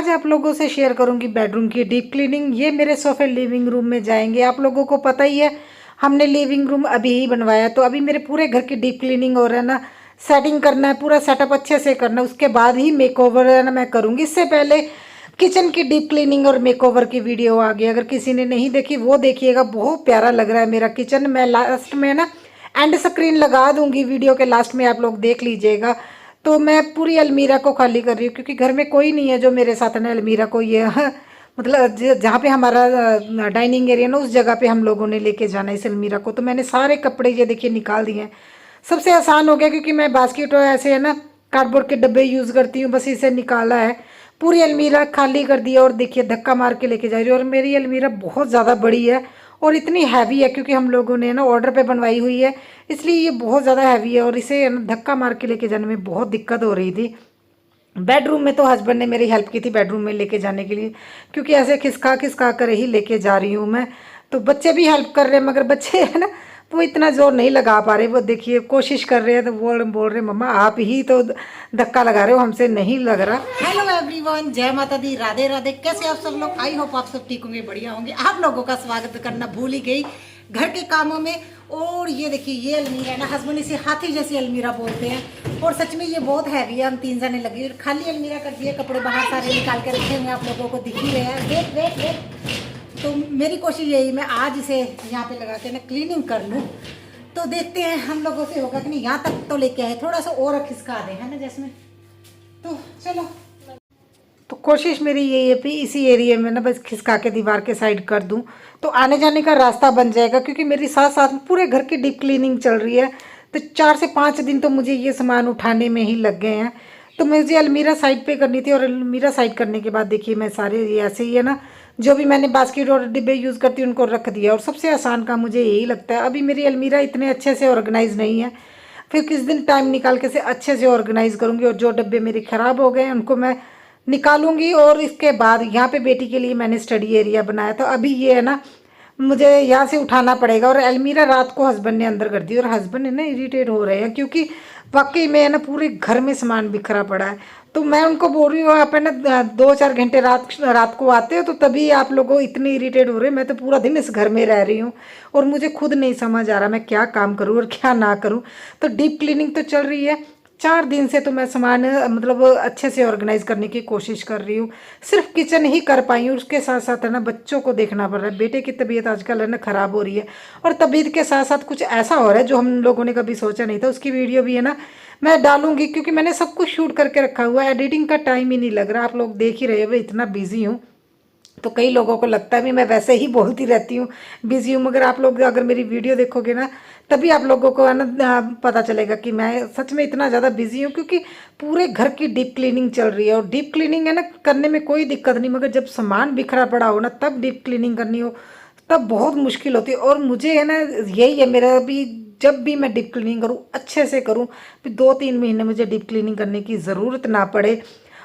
आज आप लोगों से शेयर करूंगी बेडरूम की डीप क्लीनिंग। ये मेरे सोफे लिविंग रूम में जाएंगे। आप लोगों को पता ही है हमने लिविंग रूम अभी ही बनवाया, तो अभी मेरे पूरे घर की डीप क्लीनिंग हो रहा है ना, सेटिंग करना है, पूरा सेटअप अच्छे से करना है, उसके बाद ही मेकओवर है ना मैं करूँगी। इससे पहले किचन की डीप क्लीनिंग और मेकओवर की वीडियो आ गई, अगर किसी ने नहीं देखी वो देखिएगा, बहुत प्यारा लग रहा है मेरा किचन। मैं लास्ट में ना एंड स्क्रीन लगा दूंगी, वीडियो के लास्ट में आप लोग देख लीजिएगा। तो मैं पूरी अलमीरा को खाली कर रही हूँ क्योंकि घर में कोई नहीं है जो मेरे साथ ना अलमीरा को ये मतलब जहाँ पे हमारा डाइनिंग एरिया ना उस जगह पे हम लोगों ने लेके जाना है इस अलमीरा को। तो मैंने सारे कपड़े ये देखिए निकाल दिए हैं। सबसे आसान हो गया क्योंकि मैं बास्केट ऐसे है ना कार्डबोर्ड के डब्बे यूज़ करती हूँ, बस इसे निकाला है, पूरी अलमीरा खाली कर दिया और देखिए धक्का मार के लेके जा रही हूँ। और मेरी अलमीरा बहुत ज़्यादा बड़ी है और इतनी हैवी है क्योंकि हम लोगों ने ना ऑर्डर पे बनवाई हुई है, इसलिए ये बहुत ज़्यादा हैवी है और इसे धक्का मार के लेके जाने में बहुत दिक्कत हो रही थी। बेडरूम में तो हस्बैंड ने मेरी हेल्प की थी बेडरूम में लेके जाने के लिए, क्योंकि ऐसे खिसका खिसका कर ही लेके जा रही हूँ मैं। तो बच्चे भी हेल्प कर रहे हैं मगर बच्चे है ना वो इतना जोर नहीं लगा पा रहे। वो देखिए कोशिश कर रहे हैं तो बोल रहे मम्मा आप ही तो धक्का लगा रहे हो, हमसे नहीं लग रहा। हेलो एवरीवन, जय माता दी, राधे राधे। कैसे आप सब लोग? आई होप आप सब ठीक होंगे, बढ़िया होंगे। आप लोगों का स्वागत करना भूल ही गई घर के कामों में। और ये देखिए ये अलमीरा है ना, हस्बैंड इसे हाथी जैसी अलमीरा बोलते हैं और सच में ये बहुत हैवी है। हम 3 जने लगे और खाली अलमीरा कर दिए, कपड़े बाहर सारे निकाल के रखे हुए आप लोगों को दिख ही रहे हैं। Wait wait wait. तो मेरी कोशिश यही, मैं आज इसे यहाँ पे लगा के ना क्लीनिंग कर लूँ। तो देखते हैं हम लोगों से होगा कि नहीं। यहाँ तक तो लेके आए, थोड़ा सा और खिसका दे है ना जैसमें। तो चलो, तो कोशिश मेरी यही है कि इसी एरिया में ना बस खिसका के दीवार के साइड कर दूं तो आने जाने का रास्ता बन जाएगा, क्योंकि मेरी साथ साथ में पूरे घर की डीप क्लीनिंग चल रही है। तो 4 से 5 दिन तो मुझे ये सामान उठाने में ही लग गए हैं। तो मुझे अलमीरा साइड पे करनी थी और अलमीरा साइड करने के बाद देखिए मैं सारे ये ऐसे ही है ना, जो भी मैंने बास्केट और डिब्बे यूज़ करती हूँ उनको रख दिया। और सबसे आसान काम मुझे यही लगता है। अभी मेरी अलमीरा इतने अच्छे से ऑर्गेनाइज नहीं है, फिर किस दिन टाइम निकाल के से अच्छे से ऑर्गेनाइज करूँगी और जो डब्बे मेरे ख़राब हो गए हैं उनको मैं निकालूंगी। और इसके बाद यहाँ पे बेटी के लिए मैंने स्टडी एरिया बनाया था, अभी ये है ना मुझे यहाँ से उठाना पड़ेगा। और अलमीरा रात को हस्बैंड ने अंदर कर दी और हस्बैंड है ना इरिटेट हो रहे हैं क्योंकि वाकई में है ना पूरे घर में सामान बिखरा पड़ा है। तो मैं उनको बोल रही हूँ आप है ना 2-4 घंटे रात को आते हो तो तभी आप लोगों इतने इरिटेट हो रहे हैं। मैं तो पूरा दिन इस घर में रह रही हूँ और मुझे खुद नहीं समझ आ रहा मैं क्या काम करूँ और क्या ना करूँ। तो डीप क्लीनिंग तो चल रही है 4 दिन से, तो मैं सामान मतलब अच्छे से ऑर्गेनाइज करने की कोशिश कर रही हूँ। सिर्फ किचन ही कर पाई हूँ, उसके साथ साथ है ना बच्चों को देखना पड़ रहा है। बेटे की तबीयत आजकल है ना ख़राब हो रही है और तबीयत के साथ साथ कुछ ऐसा हो रहा है जो हम लोगों ने कभी सोचा नहीं था। उसकी वीडियो भी है ना मैं डालूंगी क्योंकि मैंने सब कुछ शूट करके रखा हुआ है। एडिटिंग का टाइम ही नहीं लग रहा, आप लोग देख ही रहे हो मैं इतना बिजी हूँ। तो कई लोगों को लगता है भी मैं वैसे ही बोलती रहती हूँ बिजी हूँ, मगर आप लोग अगर मेरी वीडियो देखोगे ना तभी आप लोगों को है ना पता चलेगा कि मैं सच में इतना ज़्यादा बिजी हूँ। क्योंकि पूरे घर की डीप क्लीनिंग चल रही है और डीप क्लीनिंग है ना करने में कोई दिक्कत नहीं, मगर जब सामान बिखरा पड़ा हो ना तब डीप क्लीनिंग करनी हो तब बहुत मुश्किल होती है। और मुझे है ना यही है मेरा भी, जब भी मैं डीप क्लीनिंग करूँ अच्छे से करूँ, फिर 2-3 महीने मुझे डीप क्लीनिंग करने की ज़रूरत ना पड़े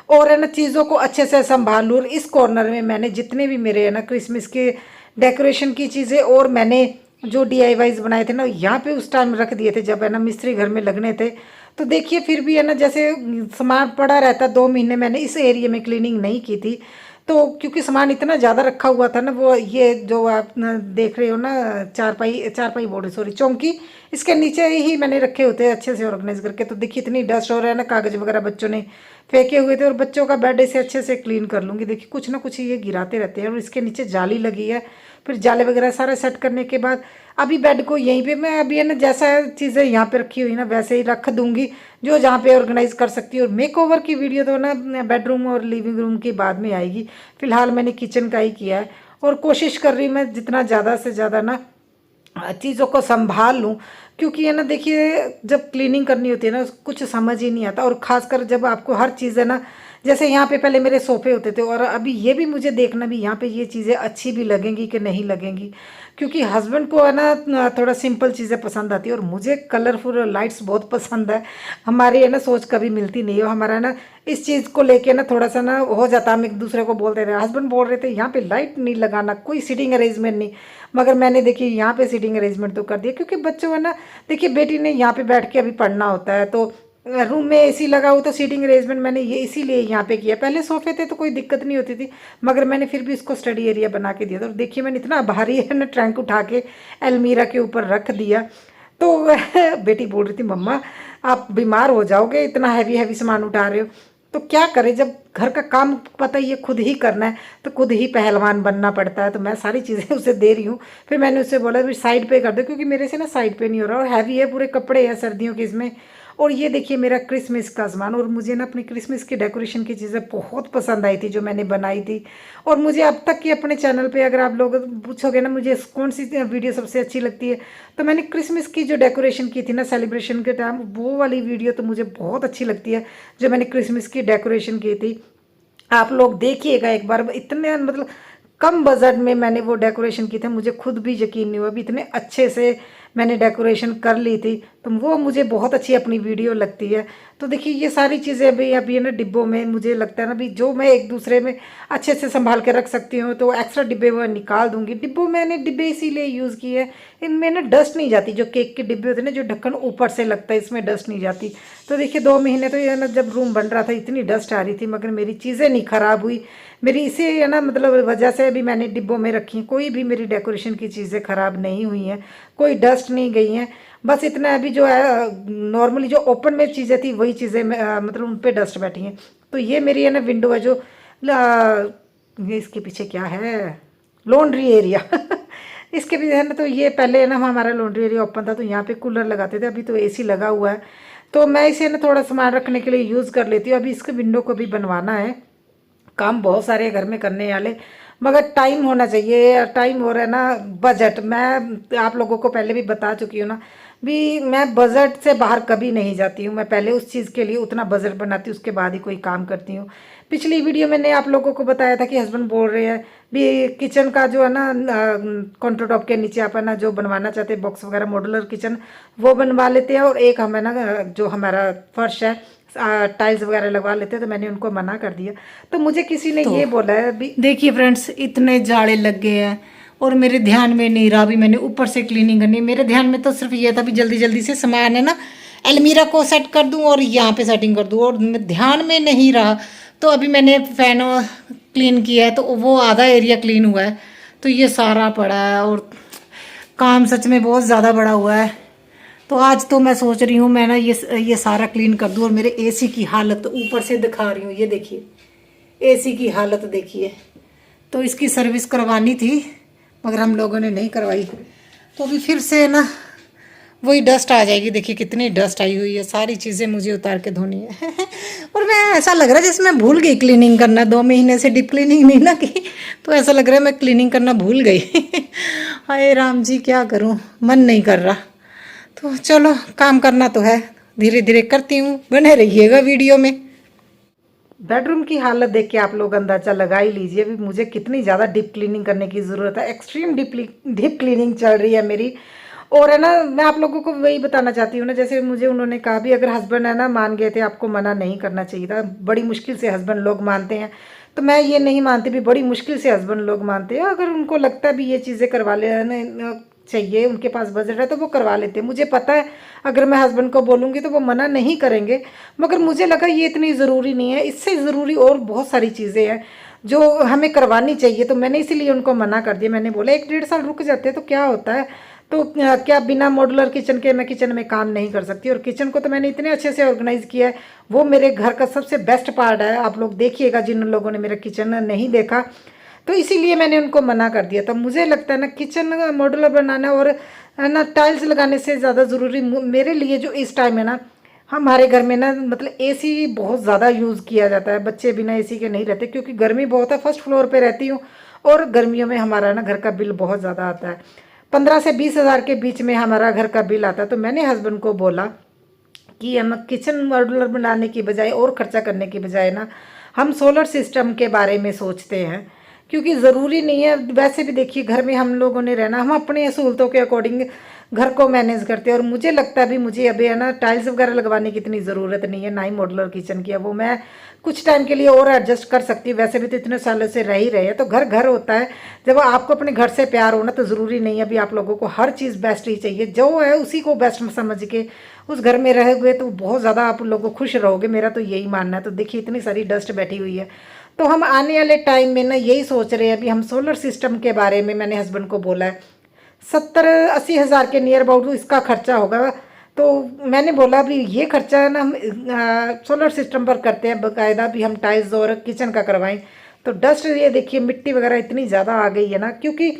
और है ना चीज़ों को अच्छे से संभाल लूँ। और इस कॉर्नर में मैंने जितने भी मेरे है ना क्रिसमस के डेकोरेशन की चीज़ें और मैंने जो DIYs बनाए थे ना यहाँ पे उस टाइम रख दिए थे जब है ना मिस्त्री घर में लगने थे। तो देखिए फिर भी है ना जैसे सामान पड़ा रहता, 2 महीने मैंने इस एरिया में क्लीनिंग नहीं की थी। तो क्योंकि सामान इतना ज़्यादा रखा हुआ था ना, वो ये जो आप देख रहे हो ना चारपाई बोर्ड सॉरी चौंकी, इसके नीचे ही मैंने रखे होते हैं अच्छे से ऑर्गेनाइज करके। तो देखिए इतनी डस्ट हो रहा है ना, कागज़ वगैरह बच्चों ने फेंके हुए थे और बच्चों का बेड इसे अच्छे से क्लीन कर लूँगी। देखिए कुछ ना कुछ ये गिराते रहते हैं और इसके नीचे जाली लगी है। फिर जाले वगैरह सारे सेट करने के बाद अभी बेड को यहीं पे मैं अभी है ना जैसा चीज़ें यहाँ पे रखी हुई ना वैसे ही रख दूँगी जो जहाँ पे ऑर्गेनाइज कर सकती हूँ। और मेक ओवर की वीडियो तो ना बेडरूम और लिविंग रूम के बाद में आएगी, फिलहाल मैंने किचन का ही किया है। और कोशिश कर रही मैं जितना ज़्यादा से ज़्यादा ना चीज़ों को संभाल लूँ, क्योंकि है ना देखिए जब क्लीनिंग करनी होती है ना कुछ समझ ही नहीं आता। और ख़ासकर जब आपको हर चीज़ है ना, जैसे यहाँ पे पहले मेरे सोफ़े होते थे और अभी ये भी मुझे देखना भी यहाँ पे ये चीज़ें अच्छी भी लगेंगी कि नहीं लगेंगी, क्योंकि हस्बैंड को है ना थोड़ा सिंपल चीज़ें पसंद आती है और मुझे कलरफुल लाइट्स बहुत पसंद है। हमारी है ना सोच कभी मिलती नहीं है, हमारा ना इस चीज़ को लेके ना थोड़ा सा ना हो जाता है, हम एक दूसरे को बोलते रहे। हस्बैंड बोल रहे थे यहाँ पे लाइट नहीं लगाना, कोई सीटिंग अरेंजमेंट नहीं, मगर मैंने देखिए यहाँ पे सीटिंग अरेंजमेंट तो कर दिया क्योंकि बच्चों है ना देखिए बेटी ने यहाँ पे बैठ के अभी पढ़ना होता है। तो रूम में एसी लगा हुआ तो सीटिंग अरेंजमेंट मैंने ये इसीलिए यहाँ पे किया। पहले सोफे थे तो कोई दिक्कत नहीं होती थी, मगर मैंने फिर भी इसको स्टडी एरिया बना के दिया था। और देखिए मैंने इतना भारी है ना ट्रंक उठा के अलमीरा के ऊपर रख दिया। तो बेटी बोल रही थी मम्मा आप बीमार हो जाओगे, इतना हैवी हैवी सामान उठा रहे हो। तो क्या करें, जब घर का काम पता ही है खुद ही करना है तो खुद ही पहलवान बनना पड़ता है। तो मैं सारी चीज़ें उसे दे रही हूँ। फिर मैंने उससे बोला भी साइड पे कर दो, क्योंकि मेरे से ना साइड पे नहीं हो रहा, और हैवी है, पूरे कपड़े हैं सर्दियों के इसमें। और ये देखिए मेरा क्रिसमस का सामान, और मुझे ना अपनी क्रिसमस की डेकोरेशन की चीज़ें बहुत पसंद आई थी जो मैंने बनाई थी। और मुझे अब तक की अपने चैनल पे अगर आप लोग पूछोगे ना मुझे कौन सी वीडियो सबसे अच्छी लगती है, तो मैंने क्रिसमस की जो डेकोरेशन की थी ना सेलिब्रेशन के टाइम, वो वाली वीडियो तो मुझे बहुत अच्छी लगती है जो मैंने क्रिसमस की डेकोरेशन की थी। आप लोग देखिएगा एक बार, इतने मतलब कम बजट में मैंने वो डेकोरेशन की थी, मुझे खुद भी यकीन नहीं हुआ अभी इतने अच्छे से मैंने डेकोरेशन कर ली थी। तो वो मुझे बहुत अच्छी अपनी वीडियो लगती है। तो देखिए ये सारी चीज़ें अभी है ना डिब्बों में, मुझे लगता है ना भी जो मैं एक दूसरे में अच्छे से संभाल के रख सकती हूँ, तो एक्स्ट्रा डिब्बे वो निकाल दूंगी। डिब्बों मैंने डिब्बे इसीलिए यूज़ किए हैं, इनमें ना डस्ट नहीं जाती। जो केक के डिब्बे होते हैं ना जो ढक्कन ऊपर से लगता है, इसमें डस्ट नहीं जाती। तो देखिए 2 महीने तो ये ना जब रूम बन रहा था इतनी डस्ट आ रही थी, मगर मेरी चीज़ें नहीं ख़राब हुई। मेरी इसी है ना मतलब वजह से भी मैंने डिब्बों में रखी, कोई भी मेरी डेकोरेशन की चीज़ें ख़राब नहीं हुई हैं, कोई डस्ट नहीं गई हैं। बस इतना अभी जो है नॉर्मली जो ओपन में चीज़ें थी वही चीज़ें मतलब उन पे डस्ट बैठी हैं। तो ये मेरी है ना विंडो है जो ये इसके पीछे क्या है, लॉन्ड्री एरिया इसके पीछे है ना, तो ये पहले है ना हमारा लॉन्ड्री एरिया ओपन था तो यहाँ पे कूलर लगाते थे, अभी तो एसी लगा हुआ है। तो मैं इसे ना थोड़ा सामान रखने के लिए यूज़ कर लेती हूँ। अभी इसके विंडो को भी बनवाना है, काम बहुत सारे घर में करने वाले, मगर टाइम होना चाहिए। टाइम हो रहा है ना, बजट। मैं आप लोगों को पहले भी बता चुकी हूँ ना भी मैं बजट से बाहर कभी नहीं जाती हूँ। मैं पहले उस चीज़ के लिए उतना बजट बनाती हूँ, उसके बाद ही कोई काम करती हूँ। पिछली वीडियो में मैंने आप लोगों को बताया था कि हस्बैंड बोल रहे हैं भी किचन का जो है ना काउंटर टॉप के नीचे आप है ना जो बनवाना चाहते हैं बॉक्स वगैरह मॉड्यूलर किचन वो बनवा लेते हैं, और एक हमें ना जो हमारा फर्श है टाइल्स वगैरह लगवा लेते हैं। तो मैंने उनको मना कर दिया। तो मुझे किसी ने ये बोला है अभी देखिए फ्रेंड्स इतने जाड़े लग गए हैं और मेरे ध्यान में नहीं रहा। अभी मैंने ऊपर से क्लीनिंग करनी, मेरे ध्यान में तो सिर्फ ये था भी जल्दी जल्दी से सामान है ना अलमीरा को सेट कर दूं और यहाँ पे सेटिंग कर दूं, और ध्यान में नहीं रहा। तो अभी मैंने फैन क्लीन किया है तो वो आधा एरिया क्लीन हुआ है, तो ये सारा पड़ा है और काम सच में बहुत ज़्यादा बड़ा हुआ है। तो आज तो मैं सोच रही हूँ मैं ना ये सारा क्लीन कर दूँ। और मेरे एसी की हालत ऊपर से दिखा रही हूँ, ये देखिए एसी की हालत देखिए। तो इसकी सर्विस करवानी थी मगर हम लोगों ने नहीं करवाई, तो अभी फिर से ना वही डस्ट आ जाएगी। देखिए कितनी डस्ट आई हुई है, सारी चीज़ें मुझे उतार के धोनी है और मैं ऐसा लग रहा है जैसे मैं भूल गई क्लीनिंग करना। 2 महीने से डीप क्लीनिंग नहीं ना की, तो ऐसा लग रहा है मैं क्लीनिंग करना भूल गई हाय राम जी क्या करूं, मन नहीं कर रहा। तो चलो काम करना तो है, धीरे धीरे करती हूँ, बने रहिएगा वीडियो में। बेडरूम की हालत देख के आप लोग अंदाजा लगा ही लीजिए भी मुझे कितनी ज़्यादा डीप क्लीनिंग करने की ज़रूरत है। एक्सट्रीम डीप क्लीनिंग चल रही है मेरी। और है ना मैं आप लोगों को वही बताना चाहती हूँ ना, जैसे मुझे उन्होंने कहा भी अगर हस्बैंड है ना मान गए थे, आपको मना नहीं करना चाहिए था। बड़ी मुश्किल से हस्बैंड लोग मानते हैं, तो मैं ये नहीं मानती भी बड़ी मुश्किल से हस्बैंड लोग मानते हैं। अगर उनको लगता है भी ये चीज़ें करवा लेना चाहिए, उनके पास बजट है तो वो करवा लेते हैं। मुझे पता है अगर मैं हस्बैंड को बोलूँगी तो वो मना नहीं करेंगे, मगर मुझे लगा ये इतनी ज़रूरी नहीं है। इससे ज़रूरी और बहुत सारी चीज़ें हैं जो हमें करवानी चाहिए, तो मैंने इसीलिए उनको मना कर दिया। मैंने बोला 1-1.5 साल रुक जाते तो क्या होता है। तो क्या बिना मॉड्यूलर किचन के मैं किचन में काम नहीं कर सकती। और किचन को तो मैंने इतने अच्छे से ऑर्गेनाइज़ किया है, वो मेरे घर का सबसे बेस्ट पार्ट है। आप लोग देखिएगा जिन लोगों ने मेरा किचन नहीं देखा, तो इसीलिए मैंने उनको मना कर दिया। तो मुझे लगता है ना किचन मॉड्यूलर बनाना और ना टाइल्स लगाने से ज़्यादा ज़रूरी मेरे लिए जो इस टाइम है ना, हमारे घर में ना मतलब एसी बहुत ज़्यादा यूज़ किया जाता है। बच्चे बिना एसी के नहीं रहते क्योंकि गर्मी बहुत है। फर्स्ट फ्लोर पे रहती हूँ और गर्मियों में हमारा ना घर का बिल बहुत ज़्यादा आता है, 15 से 20 हज़ार के बीच में हमारा घर का बिल आता है। तो मैंने हस्बैंड को बोला कि हम किचन मॉड्यूलर बनाने की बजाय और खर्चा करने की बजाय ना हम सोलर सिस्टम के बारे में सोचते हैं, क्योंकि ज़रूरी नहीं है। वैसे भी देखिए घर में हम लोगों ने रहना, हम अपनी सहूलतों के अकॉर्डिंग घर को मैनेज करते हैं। और मुझे लगता है अभी मुझे अभी है ना टाइल्स वगैरह लगवाने की इतनी ज़रूरत नहीं है, ना ही मॉड्यूलर किचन की है, वो मैं कुछ टाइम के लिए और एडजस्ट कर सकती हूँ। वैसे भी तो इतने सालों से रह ही रहे हैं, तो घर घर होता है। जब आपको अपने घर से प्यार होना तो ज़रूरी नहीं है अभी आप लोगों को हर चीज़ बेस्ट ही चाहिए, जो है उसी को बेस्ट समझ के उस घर में रहोगे तो बहुत ज़्यादा आप लोग खुश रहोगे, मेरा तो यही मानना है। तो देखिए इतनी सारी डस्ट बैठी हुई है, तो हम आने वाले टाइम में ना यही सोच रहे हैं। अभी हम सोलर सिस्टम के बारे में मैंने हस्बैंड को बोला है, 70-80 हज़ार के नियर अबाउट इसका खर्चा होगा। तो मैंने बोला अभी ये खर्चा है ना हम सोलर सिस्टम पर करते हैं, बाकायदा भी हम टाइल्स और किचन का करवाएं। तो डस्ट ये देखिए मिट्टी वगैरह इतनी ज़्यादा आ गई है ना, क्योंकि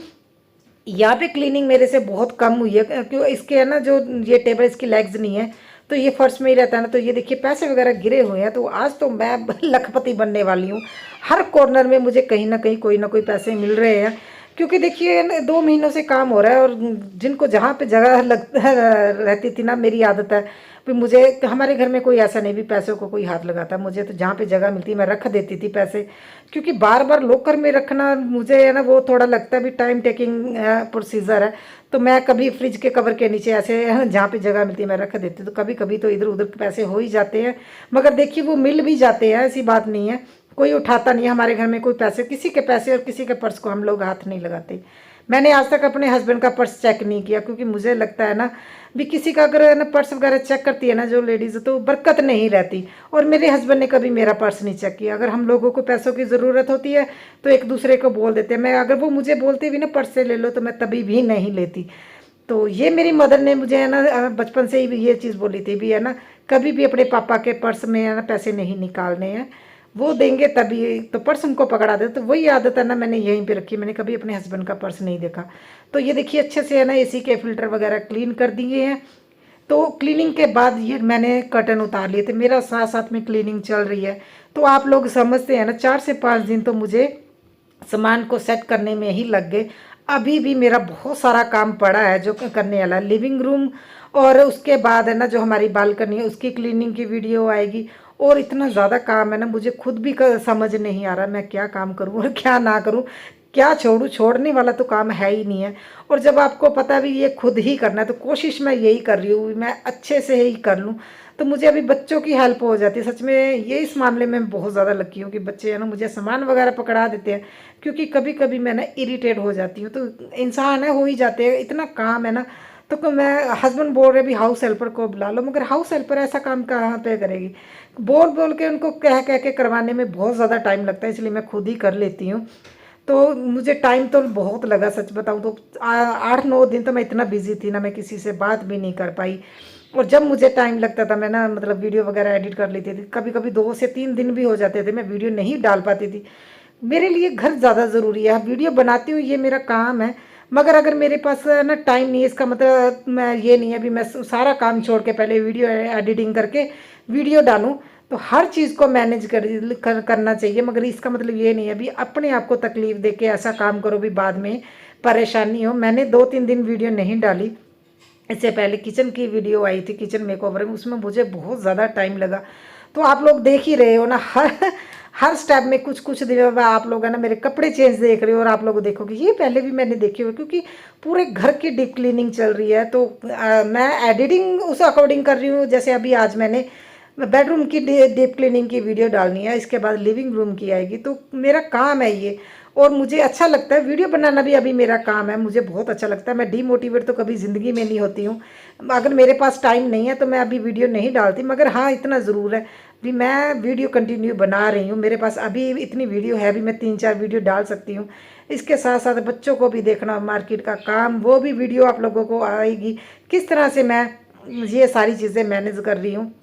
यहाँ पे क्लीनिंग मेरे से बहुत कम हुई है, क्यों इसके है ना जो ये टेबल इसकी लेग्स नहीं है तो ये फर्श में ही रहता है ना। तो ये देखिए पैसे वगैरह गिरे हुए हैं, तो आज तो मैं लखपति बनने वाली हूँ। हर कॉर्नर में मुझे कहीं ना कहीं कोई ना कोई पैसे मिल रहे हैं, क्योंकि देखिए 2 महीनों से काम हो रहा है। और जिनको जहाँ पे जगह लग रहती थी ना, मेरी आदत है भी मुझे, हमारे घर में कोई ऐसा नहीं भी पैसों को कोई हाथ लगाता, मुझे तो जहाँ पे जगह मिलती मैं रख देती थी पैसे। क्योंकि बार बार लॉकर में रखना मुझे है ना वो थोड़ा लगता है भी टाइम टेकिंग प्रोसीजर है। तो मैं कभी फ्रिज के कवर के नीचे ऐसे जहाँ पे जगह मिलती है मैं रख देती हूँ। तो कभी कभी तो इधर उधर पैसे हो ही जाते हैं, मगर देखिए वो मिल भी जाते हैं, ऐसी बात नहीं है। कोई उठाता नहीं है हमारे घर में कोई पैसे, किसी के पैसे और किसी के पर्स को हम लोग हाथ नहीं लगाते। मैंने आज तक अपने हस्बैंड का पर्स चेक नहीं किया, क्योंकि मुझे लगता है ना भी किसी का अगर ना पर्स वगैरह चेक करती है ना जो लेडीज़, तो बरकत नहीं रहती। और मेरे हस्बैंड ने कभी मेरा पर्स नहीं चेक किया। अगर हम लोगों को पैसों की ज़रूरत होती है तो एक दूसरे को बोल देते हैं। मैं अगर वो मुझे बोलते भी ना पर्स से ले लो तो मैं तभी भी नहीं लेती। तो ये मेरी मदर ने मुझे है ना बचपन से ही भी ये चीज़ बोली थी भी है ना, कभी भी अपने पापा के पर्स में है ना पैसे नहीं निकालने हैं, वो देंगे तभी तो पर्स उनको पकड़ा दे। तो वही आदत है ना मैंने यहीं पे रखी, मैंने कभी अपने हस्बैंड का पर्स नहीं देखा। तो ये देखिए अच्छे से है ना एसी के फिल्टर वगैरह क्लीन कर दिए हैं। तो क्लीनिंग के बाद ये मैंने कर्टन उतार लिए थे, मेरा साथ साथ में क्लीनिंग चल रही है। तो आप लोग समझते हैं ना 4 से 5 दिन तो मुझे सामान को सेट करने में ही लग गए। अभी भी मेरा बहुत सारा काम पड़ा है जो करने वाला। लिविंग रूम और उसके बाद है ना जो हमारी बालकनी है उसकी क्लीनिंग की वीडियो आएगी। और इतना ज़्यादा काम है ना, मुझे खुद भी समझ नहीं आ रहा मैं क्या काम करूँ और क्या ना करूँ, क्या छोड़ूं। छोड़ने वाला तो काम है ही नहीं है। और जब आपको पता भी ये खुद ही करना है तो कोशिश मैं यही कर रही हूँ मैं अच्छे से ही कर लूँ। तो मुझे अभी बच्चों की हेल्प हो जाती है सच में, ये इस मामले में बहुत ज़्यादा लकी हूँ कि बच्चे है ना मुझे सामान वगैरह पकड़ा देते हैं। क्योंकि कभी कभी मैं ना इरिटेट हो जाती हूँ, तो इंसान है हो ही जाते हैं, इतना काम है ना। तो मैं हस्बैंड बोल रहे भी हाउस हेल्पर को बुला लो, मगर हाउस हेल्पर ऐसा काम कहाँ पे करेगी। बोल बोल के उनको कह कह के करवाने में बहुत ज़्यादा टाइम लगता है, इसलिए मैं खुद ही कर लेती हूँ। तो मुझे टाइम तो बहुत लगा, सच बताऊँ तो 8-9 दिन तो मैं इतना बिजी थी ना, मैं किसी से बात भी नहीं कर पाई। और जब मुझे टाइम लगता था मैं ना मतलब वीडियो वगैरह एडिट कर लेती थी, कभी कभी 2 से 3 दिन भी हो जाते थे मैं वीडियो नहीं डाल पाती थी। मेरे लिए घर ज़्यादा ज़रूरी है, वीडियो बनाती हूँ ये मेरा काम है, मगर अगर मेरे पास ना टाइम नहीं है इसका मतलब मैं ये नहीं है भी मैं सारा काम छोड़ के पहले वीडियो एडिटिंग करके वीडियो डालूँ। तो हर चीज़ को मैनेज करना चाहिए, मगर इसका मतलब ये नहीं है भी अपने आप को तकलीफ़ दे के ऐसा काम करो भी बाद में परेशानी हो। मैंने 2-3 दिन वीडियो नहीं डाली। इससे पहले किचन की वीडियो आई थी, किचन मेकओवर में, उसमें मुझे बहुत ज़्यादा टाइम लगा। तो आप लोग देख ही रहे हो ना, हर स्टेप में कुछ कुछ दिनों में आप लोग है ना मेरे कपड़े चेंज देख रहे हो। और आप लोग देखोगे ये पहले भी मैंने देखे हुए, क्योंकि पूरे घर की डीप क्लीनिंग चल रही है। तो मैं एडिटिंग उस अकॉर्डिंग कर रही हूँ। जैसे अभी आज मैंने बेडरूम की डीप क्लीनिंग की वीडियो डालनी है, इसके बाद लिविंग रूम की आएगी। तो मेरा काम है ये, और मुझे अच्छा लगता है वीडियो बनाना भी अभी मेरा काम है, मुझे बहुत अच्छा लगता है। मैं डीमोटिवेट तो कभी ज़िंदगी में नहीं होती हूँ। अगर मेरे पास टाइम नहीं है तो मैं अभी वीडियो नहीं डालती, मगर हाँ इतना ज़रूर है भी मैं वीडियो कंटिन्यू बना रही हूँ। मेरे पास अभी इतनी वीडियो है भी मैं 3-4 वीडियो डाल सकती हूँ। इसके साथ साथ बच्चों को भी देखना, मार्केट का काम, वो भी वीडियो आप लोगों को आएगी किस तरह से मैं ये सारी चीज़ें मैनेज कर रही हूँ।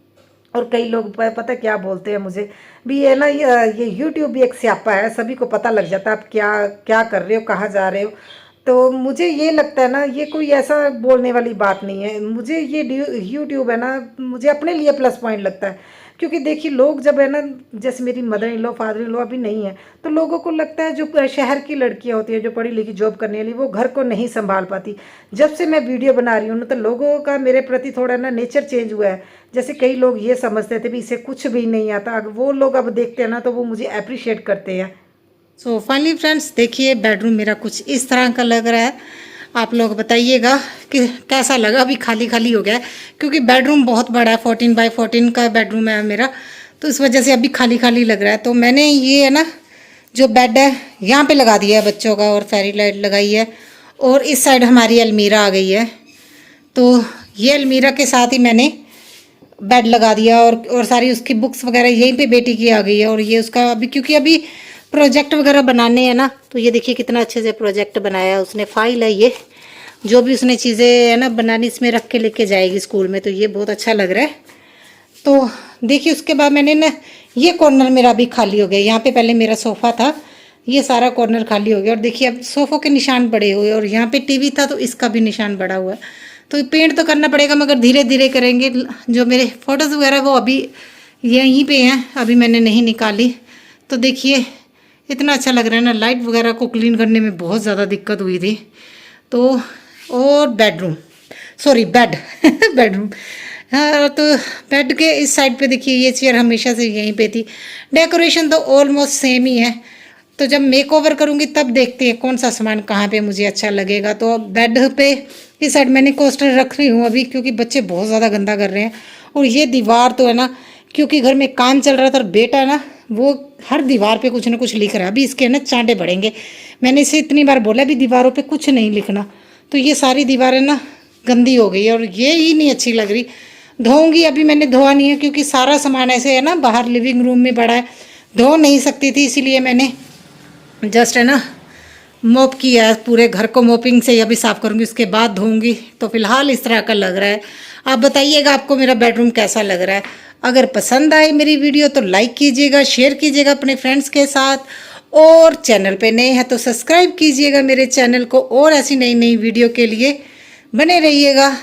और कई लोग पता क्या बोलते हैं मुझे भी, है ना ये यूट्यूब भी एक स्यापा है, सभी को पता लग जाता है आप क्या क्या कर रहे हो, कहाँ जा रहे हो। तो मुझे ये लगता है ना ये कोई ऐसा बोलने वाली बात नहीं है। मुझे ये यूट्यूब है ना मुझे अपने लिए प्लस पॉइंट लगता है। क्योंकि देखिए लोग जब है ना, जैसे मेरी mother in law father in law अभी नहीं है, तो लोगों को लगता है जो शहर की लड़कियां होती है जो पढ़ी लिखी जॉब करने वाली, वो घर को नहीं संभाल पाती। जब से मैं वीडियो बना रही हूँ ना तो लोगों का मेरे प्रति थोड़ा ना नेचर चेंज हुआ है। जैसे कई लोग ये समझते थे भी इसे कुछ भी नहीं आता, अगर वो लोग अब देखते हैं ना तो वो मुझे अप्रिशिएट करते हैं। सो फाइनली फ्रेंड्स देखिए बेडरूम मेरा कुछ इस तरह का लग रहा है। आप लोग बताइएगा कि कैसा लगा। अभी खाली खाली हो गया है क्योंकि बेडरूम बहुत बड़ा है, 14x14 का बेडरूम है मेरा, तो इस वजह से अभी खाली खाली लग रहा है। तो मैंने ये है ना जो बेड है यहाँ पे लगा दिया है बच्चों का, और फेरी लाइट लगाई है, और इस साइड हमारी अलमीरा आ गई है। तो ये अलमीरा के साथ ही मैंने बेड लगा दिया, और सारी उसकी बुक्स वगैरह यहीं पे बेटी की आ गई है। और ये उसका अभी क्योंकि अभी प्रोजेक्ट वगैरह बनाने हैं ना, तो ये देखिए कितना अच्छे से प्रोजेक्ट बनाया है उसने। फाइल है ये, जो भी उसने चीज़ें है ना बनानी इसमें रख के लेके जाएगी स्कूल में, तो ये बहुत अच्छा लग रहा है। तो देखिए उसके बाद मैंने ना ये कॉर्नर मेरा अभी खाली हो गया। यहाँ पे पहले मेरा सोफ़ा था, ये सारा कॉर्नर खाली हो गया, और देखिए अब सोफ़ों के निशान पड़े हुए, और यहाँ पे टीवी था तो इसका भी निशान पड़ा हुआ है। तो पेंट तो करना पड़ेगा मगर धीरे धीरे करेंगे। जो मेरे फ़ोटोज़ वगैरह वो अभी यहीं पे हैं, अभी मैंने नहीं निकाली। तो देखिए इतना अच्छा लग रहा है ना। लाइट वगैरह को क्लीन करने में बहुत ज़्यादा दिक्कत हुई थी। तो और बेडरूम, सॉरी बेड बेडरूम, हाँ। तो बेड के इस साइड पे देखिए ये चेयर हमेशा से यहीं पे थी। डेकोरेशन तो ऑलमोस्ट सेम ही है, तो जब मेक ओवर करूँगी तब देखते हैं कौन सा सामान कहाँ पे मुझे अच्छा लगेगा। तो अब बेड पे इस साइड मैंने कोस्टर रख रही हूँ अभी, क्योंकि बच्चे बहुत ज़्यादा गंदा कर रहे हैं। और ये दीवार तो है ना, क्योंकि घर में काम चल रहा था और बेटा है ना वो हर दीवार पे कुछ ना कुछ लिख रहा है। अभी इसके ना चांटे पड़ेंगे। मैंने इसे इतनी बार बोला भी दीवारों पे कुछ नहीं लिखना, तो ये सारी दीवारें ना गंदी हो गई है, और ये ही नहीं अच्छी लग रही। धोऊंगी, अभी मैंने धोआ नहीं है क्योंकि सारा सामान ऐसे है ना बाहर लिविंग रूम में पड़ा है, धो नहीं सकती थी, इसीलिए मैंने जस्ट है ना मोप किया है। पूरे घर को मोपिंग से अभी साफ़ करूँगी, उसके बाद धोऊंगी। तो फिलहाल इस तरह का लग रहा है। आप बताइएगा आपको मेरा बेडरूम कैसा लग रहा है। अगर पसंद आए मेरी वीडियो तो लाइक कीजिएगा, शेयर कीजिएगा अपने फ्रेंड्स के साथ, और चैनल पे नए हैं तो सब्सक्राइब कीजिएगा मेरे चैनल को, और ऐसी नई नई वीडियो के लिए बने रहिएगा।